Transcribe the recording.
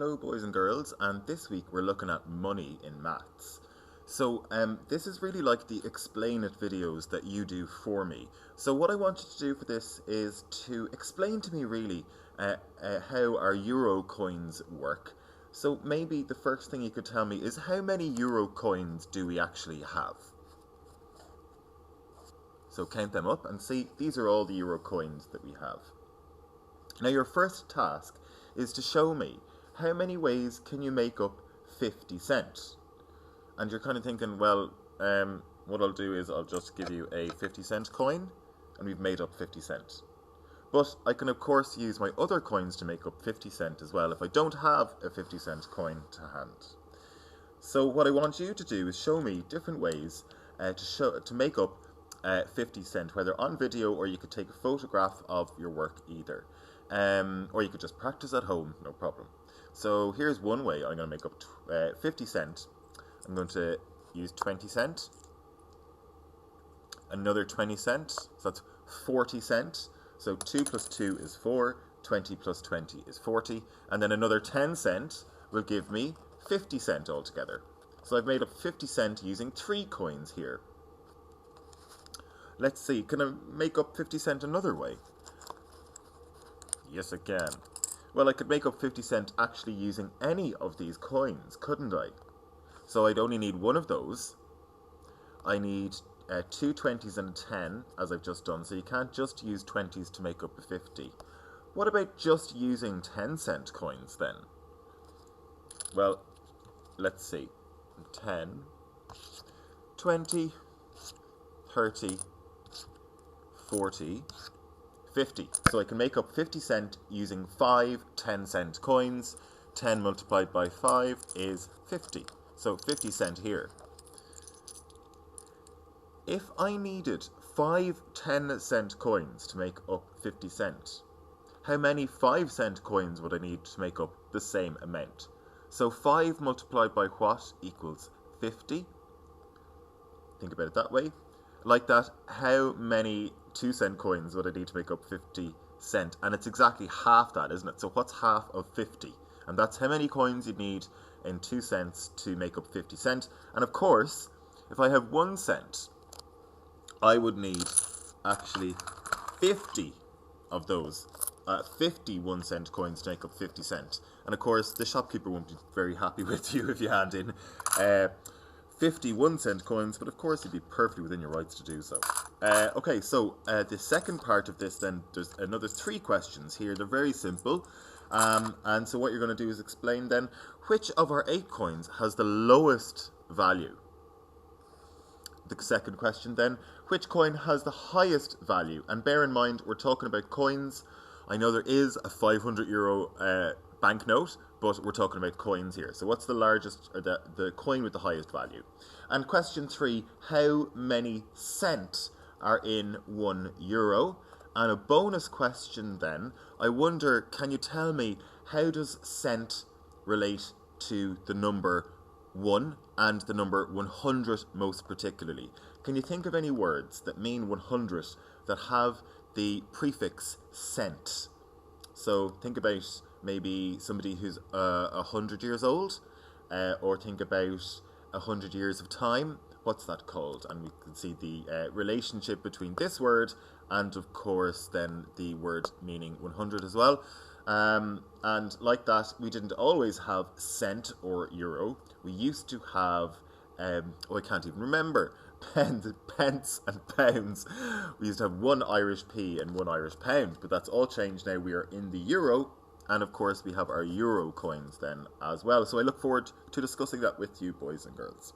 Hello boys and girls, and this week we're looking at money in maths. So this is really like the explain it videos that you do for me. So what I want you to do for this is to explain to me really how our euro coins work. So maybe the first thing you could tell me is how many euro coins do we actually have? So count them up and see, these are all the euro coins that we have. Now your first task is to show me how many ways can you make up 50 cents? And you're kind of thinking, well, what I'll do is I'll just give you a 50-cent coin and we've made up 50 cents. But I can of course use my other coins to make up 50 cents as well if I don't have a 50-cent coin to hand. So what I want you to do is show me different ways to make up 50 cents, whether on video or you could take a photograph of your work either. Or you could just practice at home, no problem. So here's one way I'm going to make up 50 cents. I'm going to use 20 cents, another 20 cents, so that's 40 cents. So 2 plus 2 is 4, 20 plus 20 is 40, and then another 10 cents will give me 50 cents altogether. So I've made up 50 cents using 3 coins here. Let's see, can I make up 50 cents another way? Yes, I can. Well, I could make up 50 cents actually using any of these coins, couldn't I? So I'd only need one of those. I need 2 20s and a 10, as I've just done, so you can't just use 20s to make up a 50. What about just using 10-cent coins then? Well, let's see. 10, 20, 30, 40, 50. So I can make up 50 cents using 5 10-cent coins. 10 multiplied by 5 is 50. So 50 cents here. If I needed 5 10-cent coins to make up 50 cents, how many 5-cent coins would I need to make up the same amount? So 5 multiplied by what equals 50? Think about it that way. Like that, how many 2-cent coins would I need to make up 50 cents? And it's exactly half that, isn't it? So what's half of 50? And that's how many coins you'd need in 2 cents to make up 50 cents. And of course, if I have 1 cent, I would need actually 50 of those 50 1-cent coins to make up 50 cents. And of course, the shopkeeper won't be very happy with you if you hand in 50 1-cent coins, but of course you'd be perfectly within your rights to do so. Okay, so the second part of this then, there's another 3 questions here. They're very simple. And so what you're going to do is explain then, which of our 8 coins has the lowest value? The second question then, which coin has the highest value? And bear in mind, we're talking about coins. I know there is a 500 euro banknote, but we're talking about coins here. So what's the largest, or the coin with the highest value? And question 3, how many cents are in 1 euro? And a bonus question then, I wonder, can you tell me, how does cent relate to the number 1 and the number 100 most particularly? Can you think of any words that mean 100 that have the prefix cent? So think about maybe somebody who's 100 years old, or think about 100 years of time. What's that called? And we can see the relationship between this word and of course then the word meaning 100 as well. And like that, we didn't always have cent or euro. We used to have, I can't even remember, pence and pounds. We used to have 1 Irish p and 1 Irish pound, but that's all changed now. We are in the euro, and of course we have our euro coins then as well. So I look forward to discussing that with you, boys and girls.